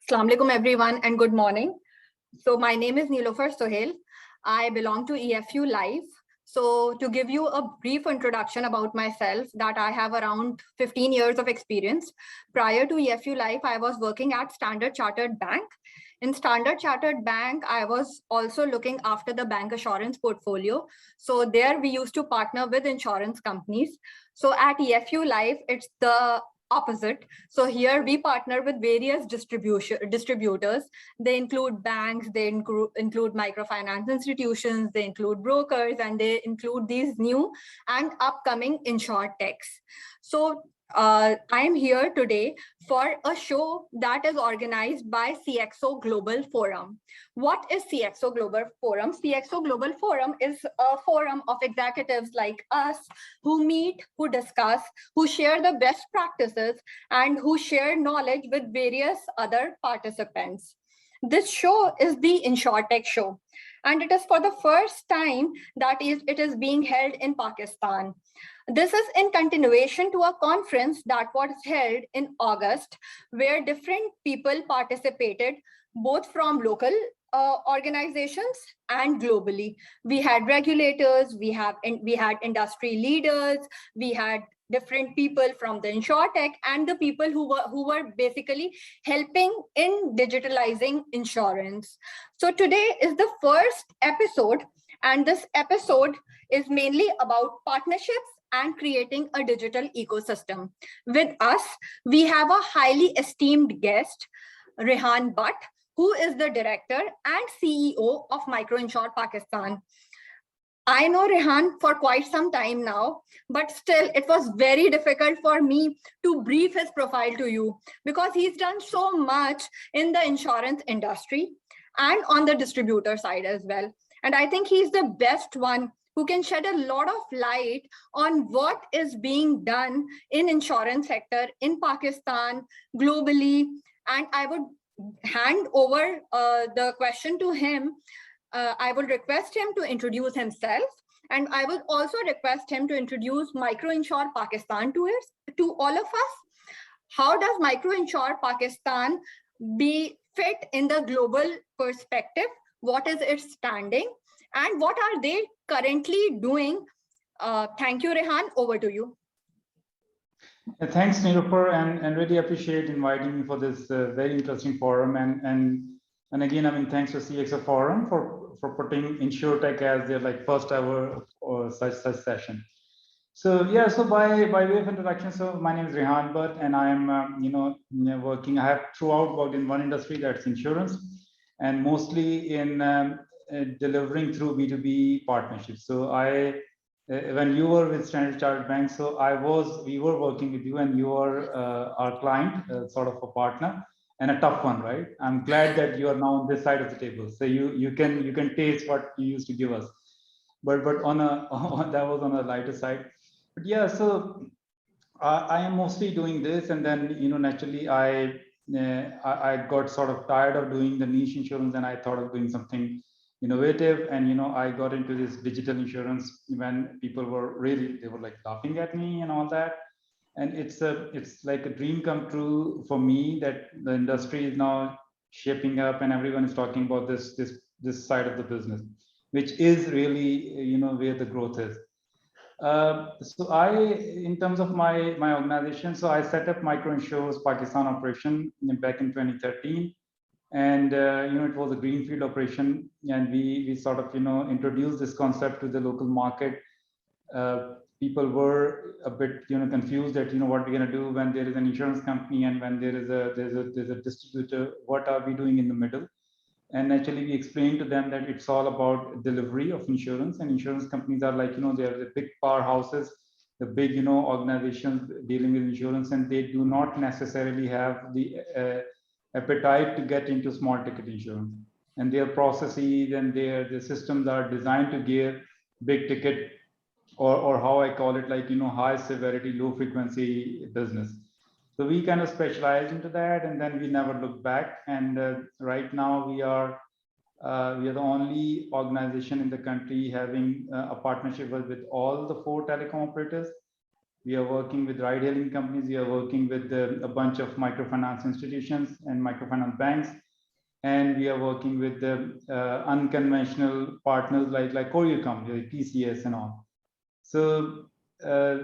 Assalamu alaikum everyone and good morning. So my name is Nilofer Sohail. I belong to EFU Life. So to give you a brief introduction about myself, that I have around 15 years of experience. Prior to EFU Life, I was working at Standard Chartered Bank. In Standard Chartered Bank, I was also looking after the bank assurance portfolio. So there we used to partner with insurance companies. So at EFU Life, it's the opposite. So here we partner with various distributors. They include banks, they include microfinance institutions, they include brokers, and they include these new and upcoming insurtechs. So I am here today for a show that is organized by CXO Global Forum. What is CXO Global Forum? CXO Global Forum is a forum of executives like us who meet, who discuss, who share the best practices, and who share knowledge with various other participants. This show is the InsurTech show, and it is for the first time that it is being held in Pakistan. This is in continuation to a conference that was held in August, where different people participated, both from local organizations and globally. We had regulators, we had industry leaders, we had different people from the InsurTech and the people who were basically helping in digitalizing insurance. So today is the first episode, and this episode is mainly about partnerships and creating a digital ecosystem. With us, we have a highly esteemed guest, Rehan Butt, who is the director and CEO of MicroInsure Pakistan. I know Rehan for quite some time now, but still it was very difficult for me to brief his profile to you because he's done so much in the insurance industry and on the distributor side as well. And I think he's the best one who can shed a lot of light on what is being done in insurance sector in Pakistan, globally. And I would hand over the question to him. I will request him to introduce himself, and I will also request him to introduce MicroInsure Pakistan to all of us. How does MicroInsure Pakistan be fit in the global perspective? What is its standing? And what are they currently doing? Thank you, Rehan. Over to you. Thanks, Nilofer, and really appreciate inviting me for this very interesting forum. And again, I mean, thanks to CXO Forum for putting InsurTech as their first ever or such session. So yeah, so by way of introduction, so my name is Rehan Butt, and I'm working. I have throughout worked in one industry, that's insurance, and mostly in delivering through B2B partnerships. So when you were with Standard Chartered Bank, so we were working with you, and you are our client, sort of a partner, and a tough one, right? I'm glad that you are now on this side of the table, so you can taste what you used to give us, but that was on a lighter side. But yeah, so I am mostly doing this, and then naturally I got sort of tired of doing the niche insurance, and I thought of doing something innovative. And I got into this digital insurance when people were like laughing at me and all that. And it's like a dream come true for me that the industry is now shaping up, and everyone is talking about this side of the business, which is really where the growth is. So in terms of my organization, so I set up MicroInsure's Pakistan operation back in 2013. And it was a greenfield operation, and we sort of introduced this concept to the local market. People were a bit confused that what we're going to do when there is an insurance company and when there's a distributor. What are we doing in the middle? And actually we explained to them that it's all about delivery of insurance, and insurance companies are like they are the big powerhouses, the big organizations dealing with insurance, and they do not necessarily have the appetite to get into small ticket insurance, and their processes and their systems are designed to give big ticket, or how I call it, high severity, low frequency business. So we kind of specialized into that, and then we never looked back. And right now we are the only organization in the country having a partnership with all the 4 telecom operators. We are working with ride-hailing companies. We are working with a bunch of microfinance institutions and microfinance banks. And we are working with the unconventional partners like courier companies, like TCS and all. So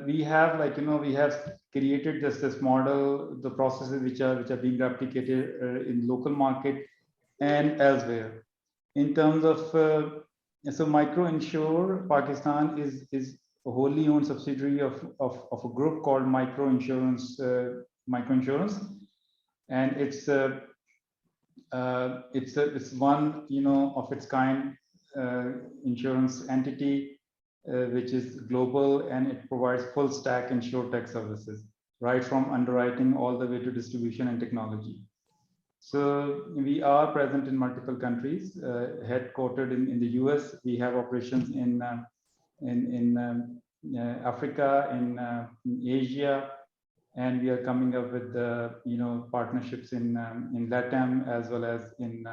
we have we have created this model, the processes which are being replicated in local market and elsewhere. In terms of so Micro-Insure Pakistan is a wholly owned subsidiary of a group called Micro-Insurance, and it's one of its kind insurance entity which is global, and it provides full stack insurtech services, right from underwriting all the way to distribution and technology. So we are present in multiple countries, headquartered in the US. We have operations in Africa, in Asia, and we are coming up with partnerships in LATAM as well as in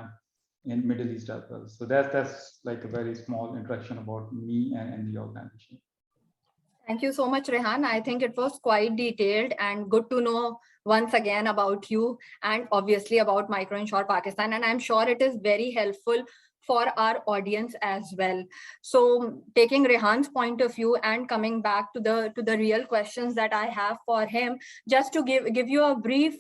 Middle East as well. So that's like a very small introduction about me and the organization. Thank you so much, Rehan. I think it was quite detailed and good to know once again about you and obviously about Micro-Insure Pakistan. And I'm sure it is very helpful for our audience as well. So taking Rehan's point of view and coming back to the real questions that I have for him, just to give you a brief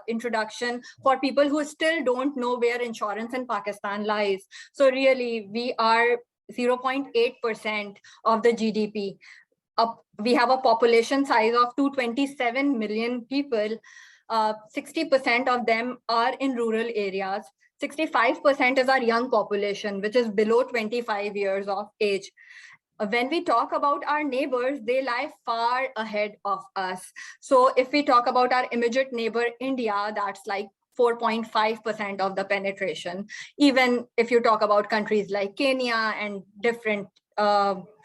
introduction for people who still don't know where insurance in Pakistan lies. So really, we are 0.8% of the GDP. We have a population size of 227 million people. 60% of them are in rural areas. 65% is our young population, which is below 25 years of age. When we talk about our neighbors, they lie far ahead of us. So if we talk about our immediate neighbor, India, that's like 4.5% of the penetration. Even if you talk about countries like Kenya and different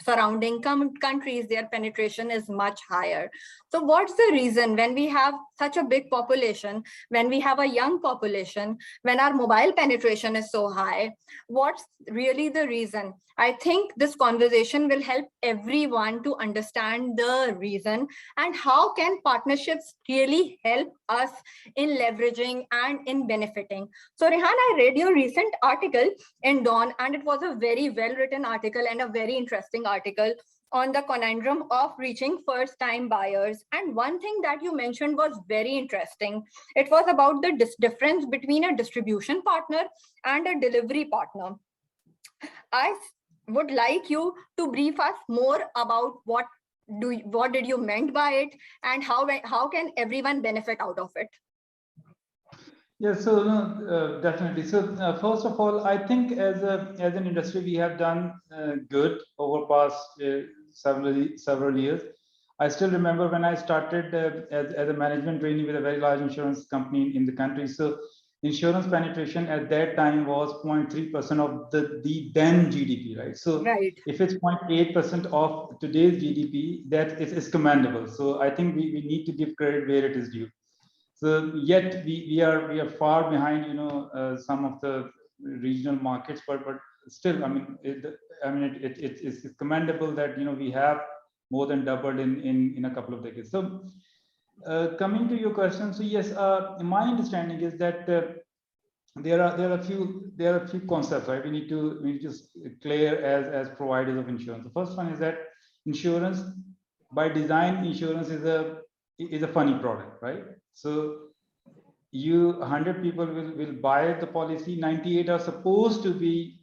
surrounding countries, their penetration is much higher. So what's the reason when we have such a big population, when we have a young population, when our mobile penetration is so high? What's really the reason? I think this conversation will help everyone to understand the reason and how can partnerships really help us in leveraging and in benefiting. So Rehan, I read your recent article in Dawn, and it was a very well-written article and a very interesting article on the conundrum of reaching first-time buyers. And one thing that you mentioned was very interesting. It was about the difference between a distribution partner and a delivery partner. I would like you to brief us more about what did you meant by it, and how can everyone benefit out of it? Yeah, so no, definitely. So first of all, I think as an industry, we have done good over past several years. I still remember when I started as a management trainee with a very large insurance company in the country. So insurance penetration at that time was 0.3% of the then GDP, right? So right. If it's 0.8% of today's GDP, that is commendable. So I think we need to give credit where it is due. So yet we are far behind, some of the regional markets, but still, I mean, it's commendable that we have more than doubled in a couple of decades. So coming to your question, so yes, my understanding is that there are a few concepts, right? We need to clear as providers of insurance. The first one is that insurance, by design, insurance is a funny product, right? So 100 people will buy the policy, 98 are supposed to be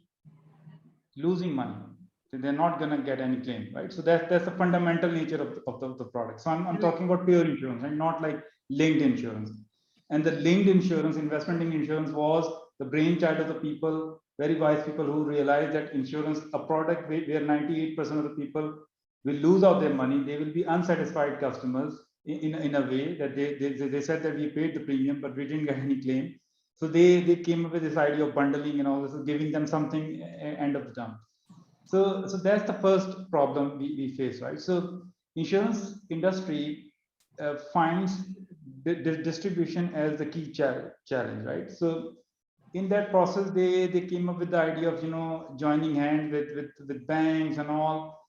losing money. So they're not going to get any claim, right? So that's the fundamental nature of the product. So I'm talking about pure insurance, right? Not like linked insurance. And the linked insurance, investment in insurance, was the brainchild of the people, very wise people who realized that insurance, a product where 98% of the people will lose out their money, they will be unsatisfied customers in a way that they said that we paid the premium, but we didn't get any claim. So they came up with this idea of bundling and all this, giving them something end of the term. So that's the first problem we face, right? So insurance industry finds the distribution as the key challenge, right? So in that process, they came up with the idea of joining hands with banks and all.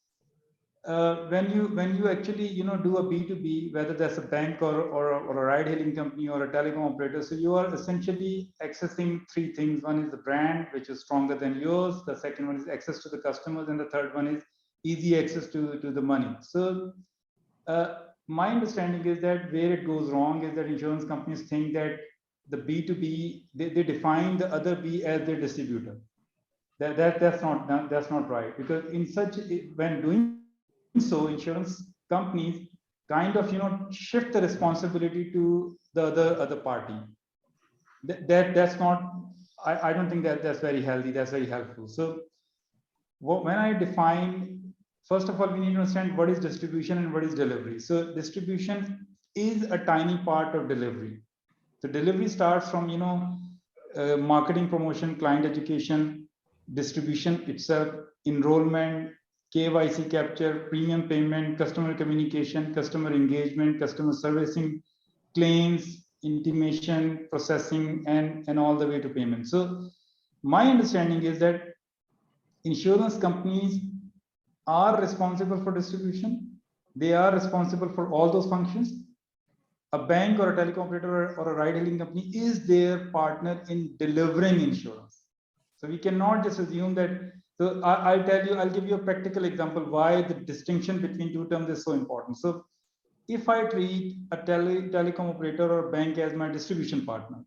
when you actually do a B2B, whether that's a bank or a ride hailing company or a telecom operator, so you are essentially accessing three things. One is the brand, which is stronger than yours. The second one is access to the customers, and the third one is easy access to the money. So my understanding is that where it goes wrong is that insurance companies think that the B2B, they define the other B as their distributor. That's not right, because when doing so, insurance companies kind of shift the responsibility to the other party. That's not, I don't think that's very healthy, that's very helpful. So when I define, first of all, we need to understand what is distribution and what is delivery. So distribution is a tiny part of delivery. So delivery starts from marketing, promotion, client education, distribution itself, enrollment, KYC capture, premium payment, customer communication, customer engagement, customer servicing, claims, intimation, processing, and all the way to payment. So my understanding is that insurance companies are responsible for distribution. They are responsible for all those functions. A bank or a telecom operator or a ride hailing company is their partner in delivering insurance. So we cannot just assume that. So I'll give you a practical example why the distinction between two terms is so important. So if I treat a telecom operator or bank as my distribution partner,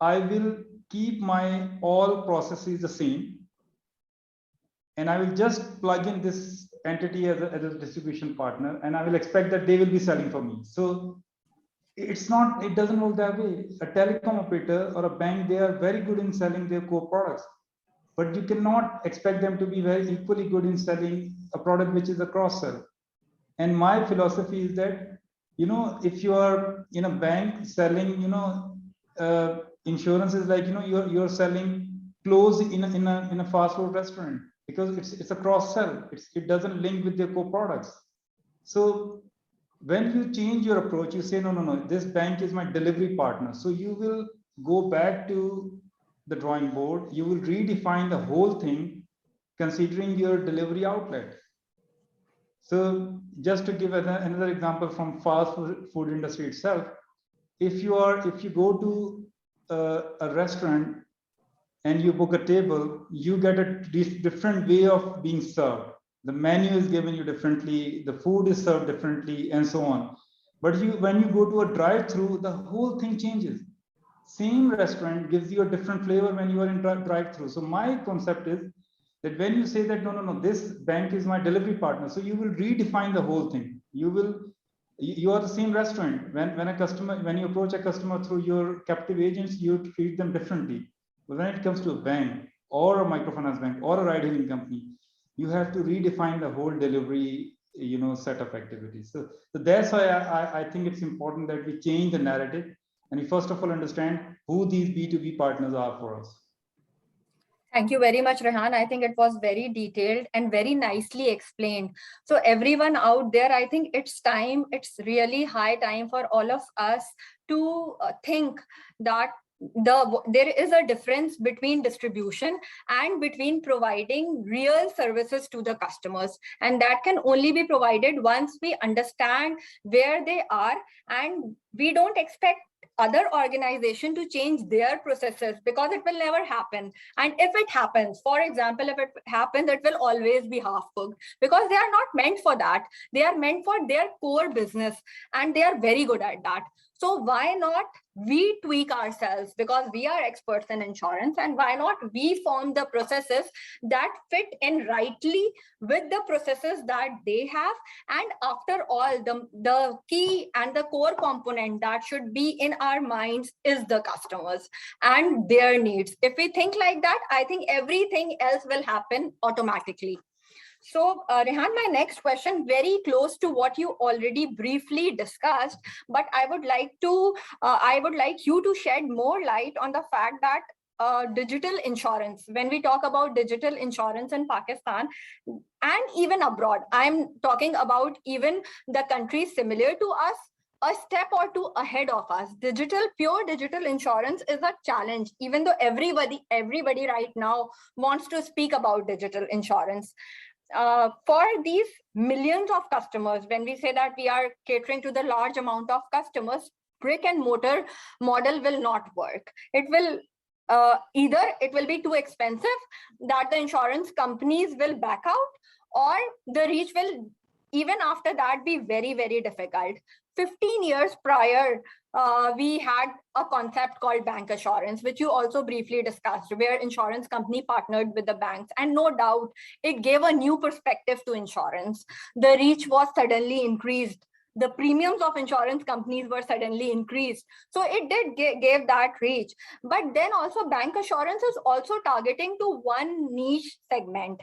I will keep my all processes the same, and I will just plug in this entity as a distribution partner, and I will expect that they will be selling for me. So it doesn't work that way. A telecom operator or a bank, they are very good in selling their core products, but you cannot expect them to be very equally good in selling a product which is a cross sell. And my philosophy is that, if you are in a bank selling, insurance is like, you're selling clothes in a fast food restaurant, because it's a cross sell. It doesn't link with their core products. So when you change your approach, you say, no, this bank is my delivery partner. So you will go back to the drawing board. You will redefine the whole thing, considering your delivery outlet. So just to give another example from fast food industry itself, if you go to a restaurant and you book a table, you get a different way of being served. The menu is given you differently, the food is served differently, and so on. But when you go to a drive-through, the whole thing changes. Same restaurant gives you a different flavor when you are in drive-through. So my concept is that when you say that no, this bank is my delivery partner, so you will redefine the whole thing. You are the same restaurant. When you approach a customer through your captive agents, you treat them differently. But when it comes to a bank or a microfinance bank or a ride hailing company, you have to redefine the whole delivery set of activities. So that's why I think it's important that we change the narrative, and we first of all understand who these B2B partners are for us. Thank you very much, Rehan. I think it was very detailed and very nicely explained. So everyone out there, I think it's really high time for all of us to think that there is a difference between distribution and between providing real services to the customers, and that can only be provided once we understand where they are, and we don't expect other organization to change their processes, because it will never happen. And if it happens, for example, if it happens, it will always be half cooked, because they are not meant for that. They are meant for their core business, and they are very good at that. So why not we tweak ourselves, because we are experts in insurance, and why not we form the processes that fit in rightly with the processes that they have. And after all, the key and the core component that should be in our minds is the customers and their needs. If we think like that, I think everything else will happen automatically. So Rehan, my next question, very close to what you already briefly discussed, but I would like you to shed more light on the fact that digital insurance, when we talk about digital insurance in Pakistan and even abroad, I'm talking about even the countries similar to us, a step or two ahead of us. Pure digital insurance is a challenge, even though everybody right now wants to speak about digital insurance. for these millions of customers, when we say that we are catering to the large amount of customers, brick and mortar model will not work. It will either it will be too expensive that the insurance companies will back out, or the reach will even after that be very, very difficult. 15 years prior, we had a concept called bank assurance, which you also briefly discussed, where insurance company partnered with the banks. And no doubt, it gave a new perspective to insurance. The reach was suddenly increased. The premiums of insurance companies were suddenly increased. So it did give that reach. But then also bank assurance is also targeting to one niche segment.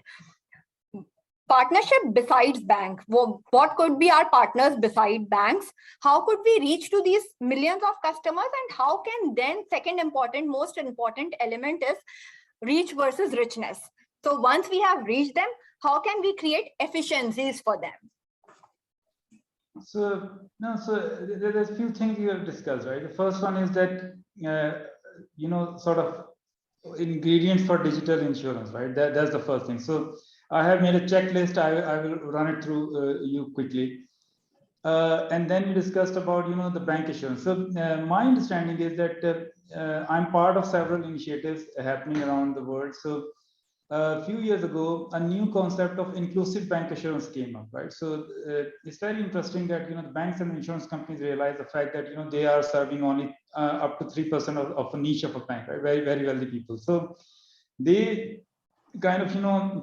Partnership besides bank. What could be our partners beside banks? How could we reach to these millions of customers? And how can then most important element is reach versus richness. So once we have reached them, how can we create efficiencies for them? So there's a few things you have discussed, right? The first one is that sort of ingredients for digital insurance, right? That's the first thing. So I have made a checklist. I will run it through you quickly. And then you discussed about the bank assurance. So my understanding is that I'm part of several initiatives happening around the world. So a few years ago, a new concept of inclusive bank assurance came up, right? So it's very interesting that the banks and insurance companies realize the fact that they are serving only up to 3% of a niche of a bank, right? Very, very wealthy people. So they kind of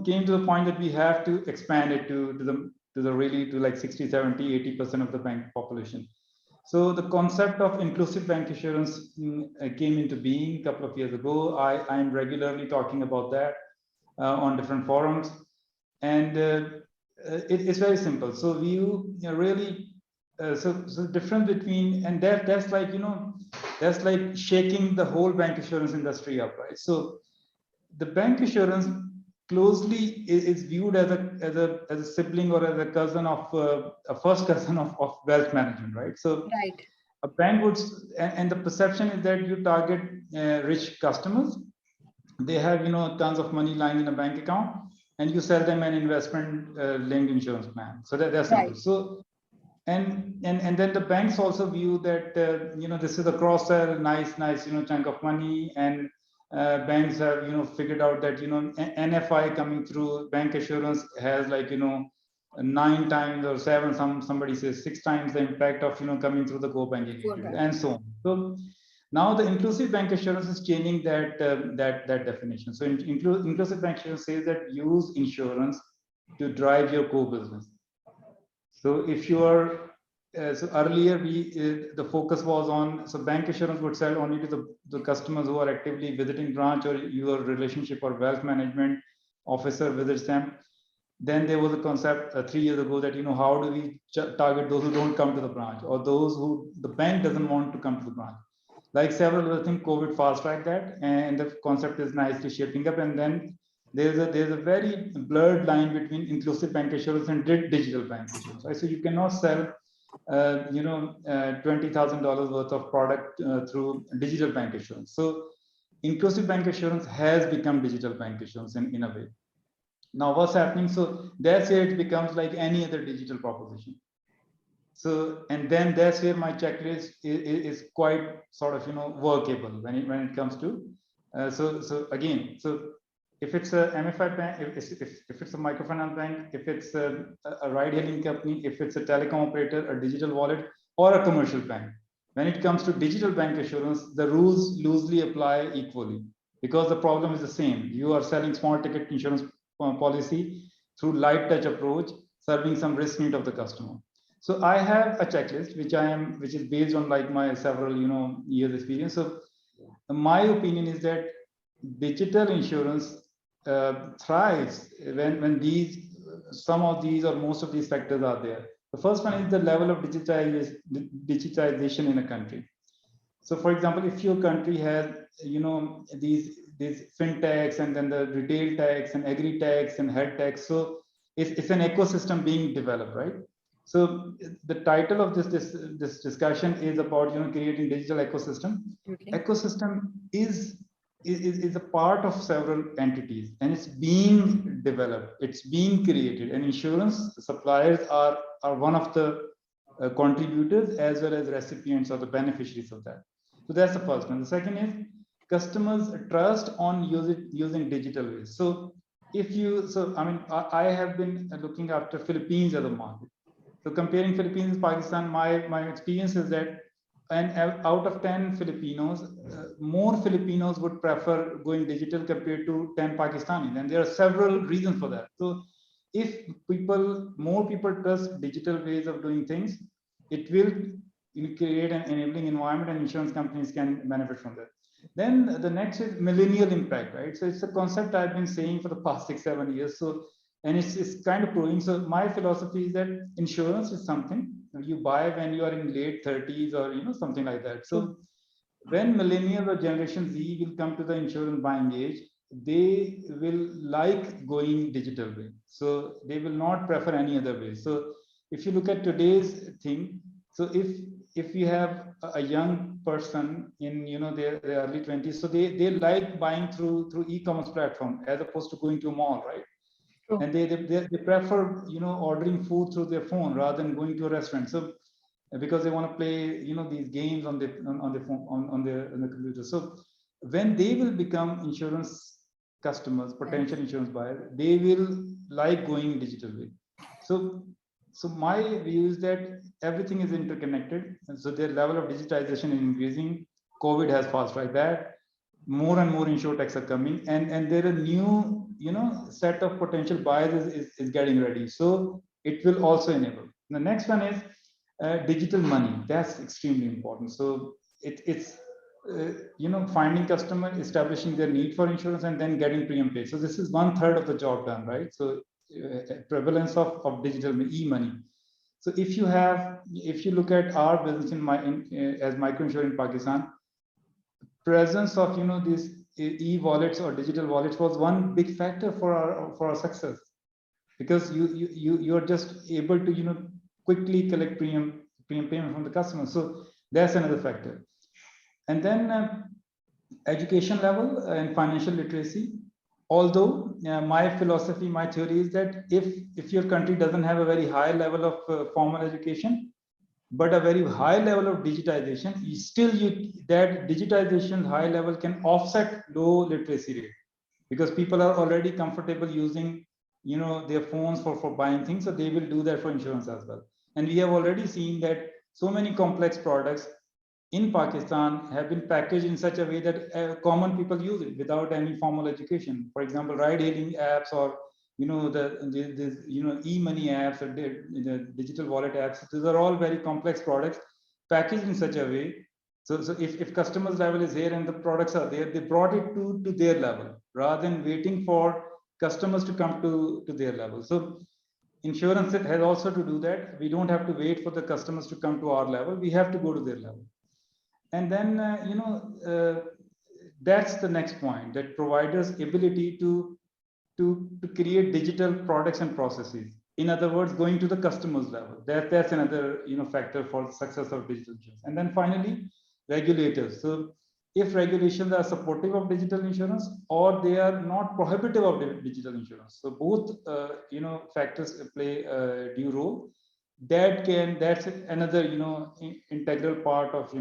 came to the point that we have to expand it to like 60, 70, 80% of the bank population. So the concept of inclusive bank assurance came into being a couple of years ago. I'm regularly talking about that on different forums, and it's very simple. So you really so the difference between, and that's like that's like shaking the whole bank assurance industry up, right? So the bank assurance closely is viewed as a sibling or as a cousin of a first cousin of wealth management, right? So right. A bank would, and the perception is that you target rich customers. They have tons of money lying in a bank account, and you sell them an investment linked insurance plan. So that's simple. Right. So and then the banks also view that this is a cross sell, nice chunk of money, and banks have figured out that NFI coming through bank assurance has like 9 times or 7, somebody says 6 times the impact of coming through the core banking agent, and so on. So now the inclusive bank assurance is changing that definition. So inclusive bank assurance says that use insurance to drive your core business. So if you are so earlier the focus was on, so bank assurance would sell only to the customers who are actively visiting branch, or your relationship or wealth management officer visits them. Then there was a concept 3 years ago that how do we target those who don't come to the branch, or those who the bank doesn't want to come to the branch. Like several other things, COVID fast-tracked that, and the concept is nicely shaping up. And then there's a very blurred line between inclusive bank assurance and digital bank assurance, right? So you cannot sell $20,000 worth of product through digital bank assurance. So inclusive bank assurance has become digital bank assurance in a way. Now what's happening? So that's where it becomes like any other digital proposition. So, and then that's where my checklist is quite sort of workable when it comes to so again, so if it's a MFI bank, if it's a microfinance bank, if it's a ride-hailing company, if it's a telecom operator, a digital wallet, or a commercial bank, when it comes to digital bank assurance, the rules loosely apply equally, because the problem is the same. You are selling small ticket insurance policy through light touch approach, serving some risk need of the customer. So I have a checklist which is based on like my several years experience. So my opinion is that digital insurance thrives when some of these or most of these factors are there. The first one is the level of digitization in a country. So for example, if your country has these fintechs, and then the retail tax and agri tax and health tax, so it's an ecosystem being developed, right? So the title of this discussion is about creating digital ecosystem. Okay. Ecosystem is is a part of several entities, and it's being developed, it's being created, and insurance suppliers are one of the contributors as well as recipients or the beneficiaries of that. So that's the first one. The second is customers trust on using digital ways. So if you, so I mean, I have been looking after Philippines as a market. So comparing Philippines and Pakistan, my experience is that, and out of 10 Filipinos, more Filipinos would prefer going digital compared to 10 Pakistanis. And there are several reasons for that. So if more people trust digital ways of doing things, it will create an enabling environment, and insurance companies can benefit from that. Then the next is millennial impact, right? So it's a concept I've been saying for the past 6-7 years. So, and it's kind of growing. So my philosophy is that insurance is something you buy when you are in late 30s or something like that. So when millennials or Generation Z will come to the insurance buying age, they will like going digital way. So they will not prefer any other way. So if you look at today's thing, so if you have a young person in their early 20s, so they like buying through e-commerce platform as opposed to going to a mall, right? True. And they prefer ordering food through their phone rather than going to a restaurant. So because they want to play these games on the phone, on the computer. So when they will become insurance customers, potential insurance buyers, they will like going digital way. So my view is that everything is interconnected, and so their level of digitization is increasing. COVID has fast-tracked that. More and more insurtechs are coming, and there are new set of potential buyers is getting ready. So it will also enable. The next one is digital money. That's extremely important. So it's finding customer, establishing their need for insurance, and then getting premium paid. So this is 1/3 of the job done, right? So prevalence of digital e-money. So if you look at our business as microinsurance in Pakistan, presence of these e-wallets or digital wallets was one big factor for our success, because you're just able to quickly collect premium payment from the customer. So that's another factor. And then education level and financial literacy. Although my philosophy, my theory is that if your country doesn't have a very high level of formal education, but a very high level of digitization, that digitization high level can offset low literacy rate, because people are already comfortable using their phones for buying things, so they will do that for insurance as well. And we have already seen that so many complex products in Pakistan have been packaged in such a way that common people use it without any formal education. For example, ride-hailing apps, or the e-money apps, or the digital wallet apps. These are all very complex products packaged in such a way. So if customers level is here and the products are there, they brought it to their level rather than waiting for customers to come to their level. So insurance has also to do that. We don't have to wait for the customers to come to our level. We have to go to their level. And then, that's the next point, that providers' ability to create digital products and processes. In other words, going to the customer's level. That's another factor for the success of digital insurance. And then finally, regulators. So if regulations are supportive of digital insurance, or they are not prohibitive of digital insurance. So both factors play a due role. That's another integral part of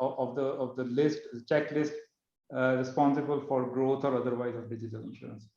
of the list, checklist, responsible for growth or otherwise of digital insurance.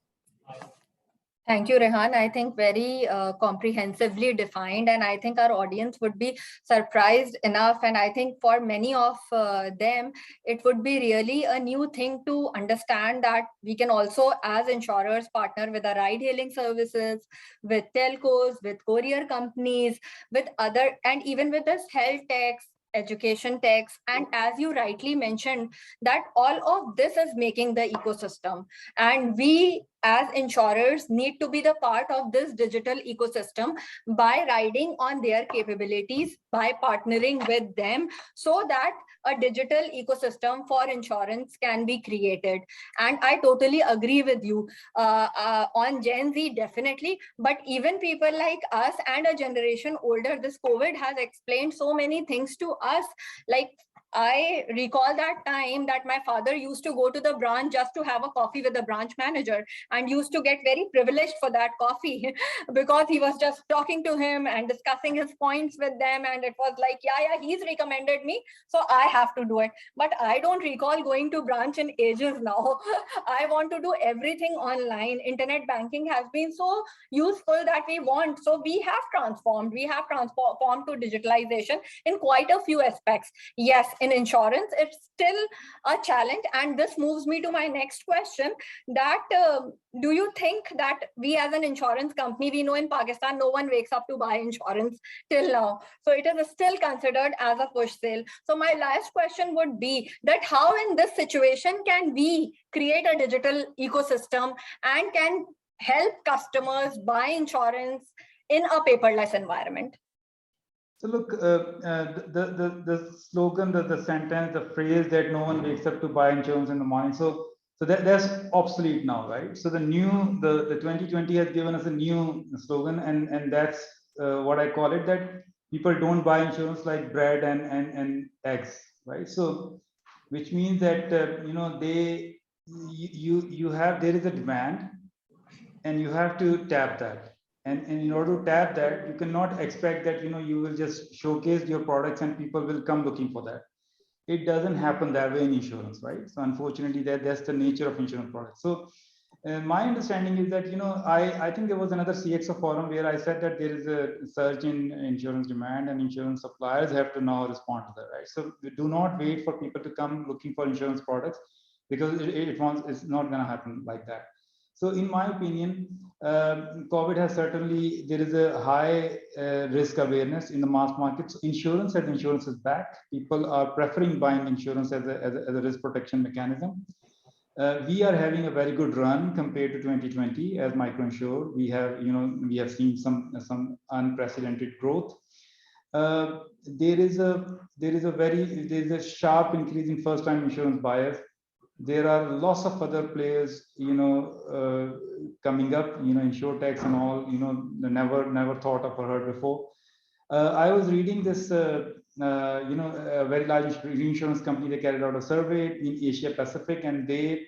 Thank you, Rehan. I think very comprehensively defined, and I think our audience would be surprised enough. And I think for many of them, it would be really a new thing to understand that we can also, as insurers, partner with the ride-hailing services, with telcos, with courier companies, with other, and even with this health techs, education techs. And as you rightly mentioned, that all of this is making the ecosystem, and we as insurers need to be the part of this digital ecosystem by riding on their capabilities, by partnering with them, so that a digital ecosystem for insurance can be created. And I totally agree with you on Gen Z, definitely, but even people like us and a generation older, this COVID has explained so many things to us, like I recall that time that my father used to go to the branch just to have a coffee with the branch manager, and used to get very privileged for that coffee because he was just talking to him and discussing his points with them. And it was like, yeah, he's recommended me, so I have to do it. But I don't recall going to branch in ages now. I want to do everything online. Internet banking has been so useful that we want. So we have transformed. We have transformed to digitalization in quite a few aspects. Yes, in insurance, it's still a challenge. And this moves me to my next question, that do you think that we as an insurance company, we know in Pakistan, no one wakes up to buy insurance till now. So it is still considered as a push sale. So my last question would be that how in this situation can we create a digital ecosystem and can help customers buy insurance in a paperless environment? So look, the slogan, the sentence, the phrase that no one wakes up to buy insurance in the morning. So that's obsolete now, right? So the 2020 has given us a new slogan, and that's what I call it, that people don't buy insurance like bread and eggs, right? So which means that there is a demand, and you have to tap that. And in order to tap that, you cannot expect that you will just showcase your products and people will come looking for that. It doesn't happen that way in insurance, right? So unfortunately, that's the nature of insurance products. So my understanding is that I think there was another CXO forum where I said that there is a surge in insurance demand, and insurance suppliers have to now respond to that, right? So we do not wait for people to come looking for insurance products, because it's not going to happen like that. So in my opinion, COVID has certainly, there is a high risk awareness in the mass market. So insurance is back. People are preferring buying insurance as a risk protection mechanism. We are having a very good run compared to 2020 as MicroInsure. We have seen some unprecedented growth. There is a sharp increase in first-time insurance buyers. There are lots of other players, coming up, InsurTechs and all, never thought of or heard before. I was reading this, a very large reinsurance company, they carried out a survey in Asia Pacific, and the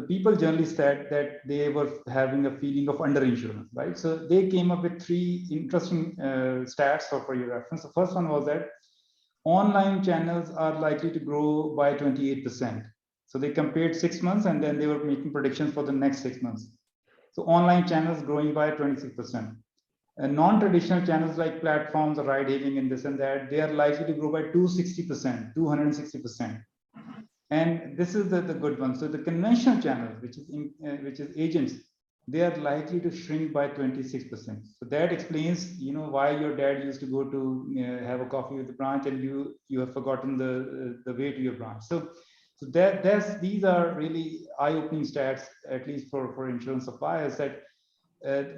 people generally said that they were having a feeling of underinsurance, right? So they came up with 3 interesting stats for your reference. The first one was that online channels are likely to grow by 28%. So they compared 6 months, and then they were making predictions for the next 6 months. So online channels growing by 26%. And non-traditional channels like platforms or ride hailing and this and that, they are likely to grow by 260%. And this is the good one. So the conventional channels, which is agents, they are likely to shrink by 26%. So that explains, why your dad used to go to have a coffee with the branch, and you have forgotten the way to your branch. So these are really eye-opening stats, at least for insurance suppliers, that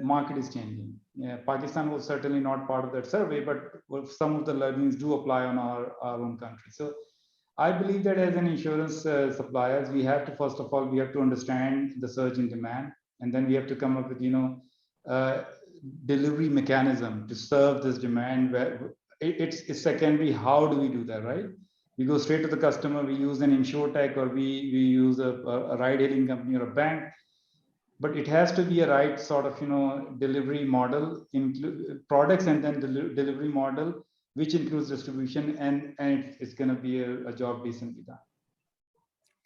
market is changing. Pakistan was certainly not part of that survey, but some of the learnings do apply on our own country. So I believe that as an insurance suppliers, we have to, first of all, we have to understand the surge in demand, and then we have to come up with, delivery mechanism to serve this demand. Where it's secondary, how do we do that, right? We go straight to the customer, we use an InsurTech, or we use a ride-hailing company or a bank, but it has to be a right sort of, delivery model, include products, and then delivery model, which includes distribution, and it's going to be a job decently done.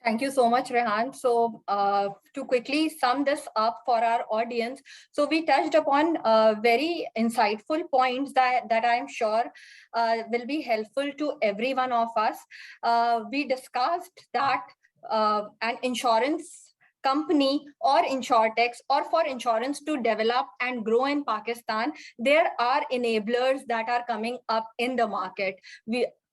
Thank you so much, Rehan. So to quickly sum this up for our audience, so we touched upon very insightful points that I'm sure will be helpful to every one of us. We discussed that an insurance company or InsurTechs, or for insurance to develop and grow in Pakistan, there are enablers that are coming up in the market.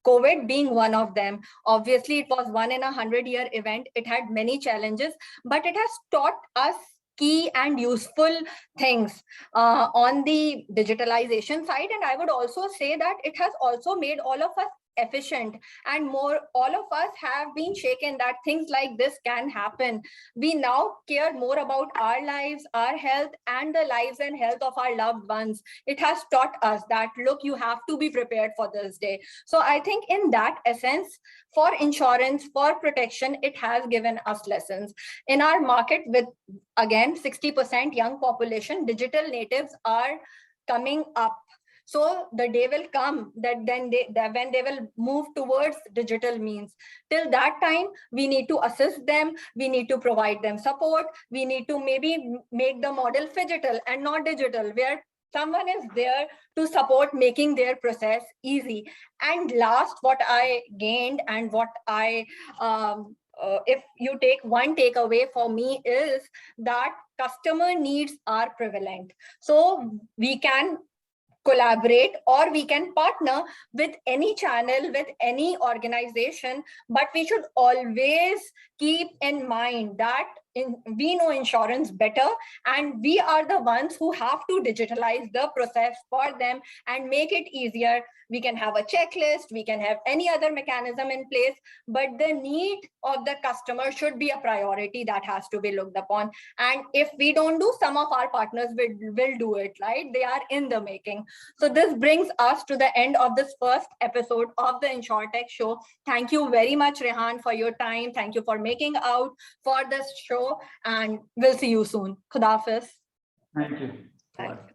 COVID being one of them. Obviously, it was 1 in a 100-year event. It had many challenges, but it has taught us key and useful things on the digitalization side. And I would also say that it has also made all of us efficient, and more, all of us have been shaken that things like this can happen. We now care more about our lives, our health, and the lives and health of our loved ones. It has taught us that, look, you have to be prepared for this day. So I think in that essence, for insurance, for protection, it has given us lessons. In our market with, again, 60% young population, digital natives are coming up. So the day will come that when they will move towards digital means. Till that time, we need to assist them. We need to provide them support. We need to maybe make the model phygital and not digital, where someone is there to support making their process easy. And last, what I gained and what I, if you take one takeaway for me, is that customer needs are prevalent. So we can collaborate or we can partner with any channel, with any organization, but we should always keep in mind that we know insurance better, and we are the ones who have to digitalize the process for them and make it easier. We can have a checklist, we can have any other mechanism in place, but the need of the customer should be a priority that has to be looked upon. And if we don't do, some of our partners will do it, right? They are in the making. So this brings us to the end of this first episode of the InsurTech Show. Thank you very much, Rehan, for your time. Thank you for making out for this show, and we'll see you soon. Khuda Hafiz. Thank you. Thanks.